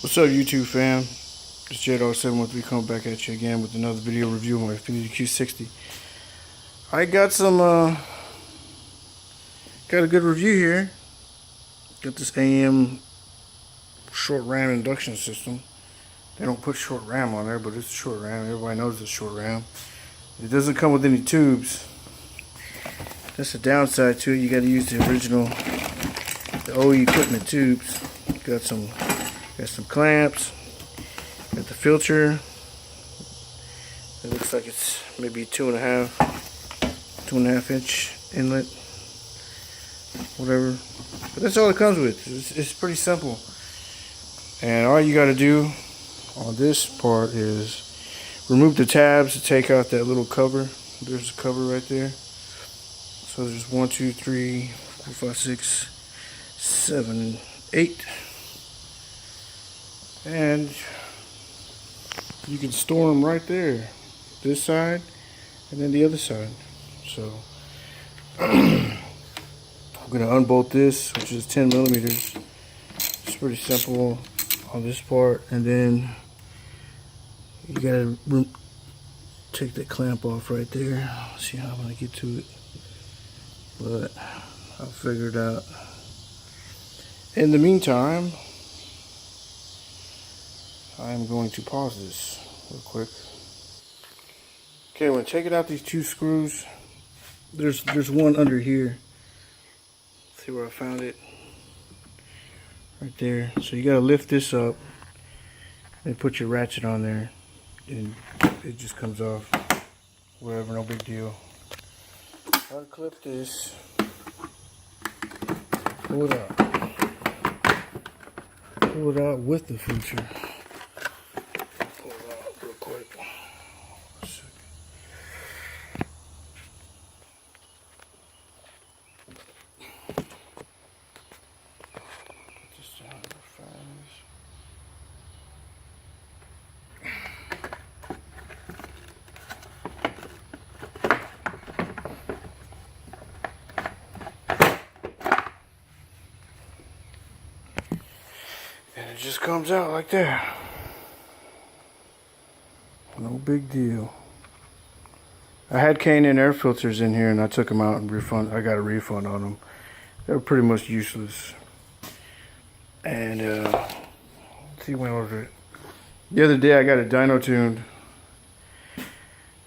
What's up, YouTube fam? It's J-Dog713 coming back at you again with another video review of my Infiniti Q60. I got a good review here. Got this AEM short RAM induction system. They don't put short RAM on there, but it's short RAM. Everybody knows it's short RAM. It doesn't come with any tubes. That's the downside to it. You got to use the original, the OE equipment tubes. Got some clamps. Got the filter. It looks like it's maybe 2.5 inch inlet, whatever. But that's all it comes with. It's pretty simple. And all you got to do on this part is remove the tabs to take out that little cover. There's a cover right there. So there's 1, 2, 3, 4, 5, 6, 7, 8. And you can store them right there, this side and then the other side. So I'm gonna unbolt this, which is 10 millimeters. It's pretty simple on this part, and then you gotta take that clamp off right there. Let's see how I'm gonna get to it, but I'll figure it out. In the meantime, I'm going to pause this real quick. Okay, I'm going to take it out these two screws. There's one under here. See where I found it? Right there. So you got to lift this up and put your ratchet on there, and it just comes off. Whatever, no big deal. Unclip this. Pull it out. Pull it out with the filter. And it just comes out like that. No big deal. I had K&N air filters in here and I took them out and I got a refund on them. They were pretty much useless. And let's see when was it? The other day I got a dyno tuned.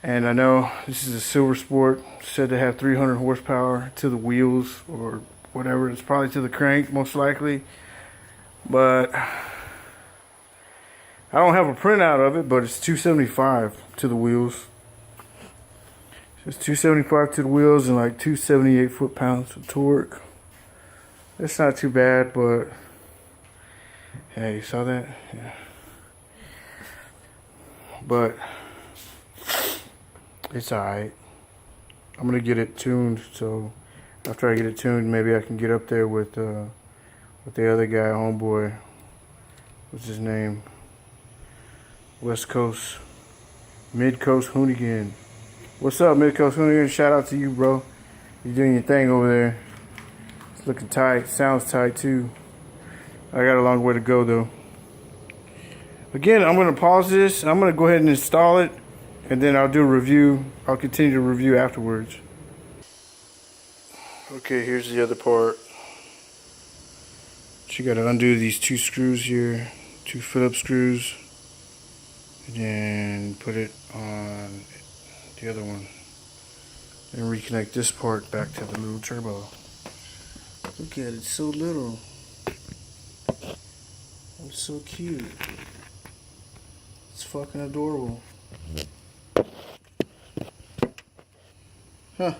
And I know this is a Silver Sport, said to have 300 horsepower to the wheels or whatever. It's probably to the crank, most likely. But I don't have a printout of it, but it's 275 to the wheels. It's 275 to the wheels and like 278 foot-pounds of torque. That's not too bad, but hey, you saw that? Yeah. But it's alright. I'm gonna get it tuned, so after I get it tuned, maybe I can get up there with the other guy, homeboy. What's his name? West Coast, Mid Coast Hoonigan. What's up, Mid Coast Hoonigan? Shout out to you, bro. You're doing your thing over there. It's looking tight. Sounds tight too. I got a long way to go though. Again, I'm gonna pause this. I'm gonna go ahead and install it, and then I'll do a review. I'll continue to review afterwards. Okay, here's the other part. So you gotta undo these two screws here, two Phillips screws, and then put it on the other one. And reconnect this part back to the little turbo. Look at it, it's so little. It's so cute. It's fucking adorable. Huh.